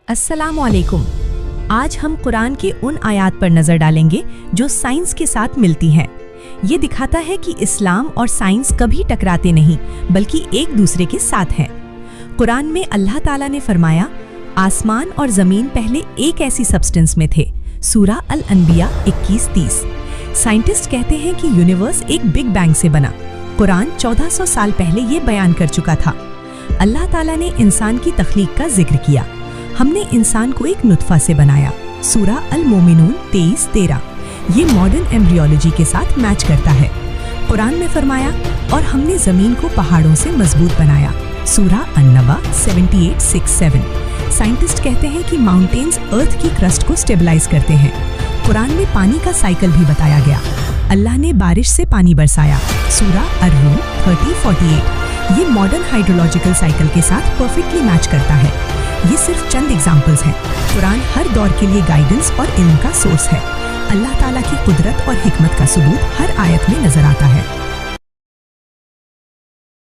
अस्सलामुअलैकुम। आज हम कुरान के उन आयात पर नजर डालेंगे जो साइंस के साथ मिलती हैं। ये दिखाता है कि इस्लाम और साइंस कभी टकराते नहीं बल्कि एक दूसरे के साथ हैं। कुरान में अल्लाह ताला ने फरमाया, आसमान और जमीन पहले एक ऐसी सब्सटेंस में थे। सूरा अल-अनबिया 21:30। साइंटिस्ट कहते हैं कि यूनिवर्स एक बिग बैंग से बना। कुरान 1400 साल पहले ये बयान कर चुका था। अल्लाह ताला ने इंसान की तख्लीक का जिक्र किया। हमने इंसान को एक नुत्फा से बनाया। सूरा अल-मोमिनून 23:13। ये मॉडर्न एम्ब्रियोलॉजी के साथ मैच करता है। कुरान में फरमाया, और हमने जमीन को पहाड़ों से मजबूत बनाया। सूरा अन-नबा 78:6-7। साइंटिस्ट कहते हैं कि माउंटेन्स अर्थ की क्रस्ट को स्टेबलाइज करते हैं। कुरान में पानी का साइकिल भी बताया गया। अल्लाह ने बारिश से पानी बरसाया। सूरा अर-रूम 30:48। ये मॉडर्न हाइड्रोलॉजिकल साइकिल के साथ परफेक्टली मैच करता है। ये सिर्फ चंद एग्जाम्पल्स हैं। कुरान हर दौर के लिए गाइडेंस और इल्म का सोर्स है। अल्लाह ताला की कुदरत और हिकमत का सबूत हर आयत में नजर आता है।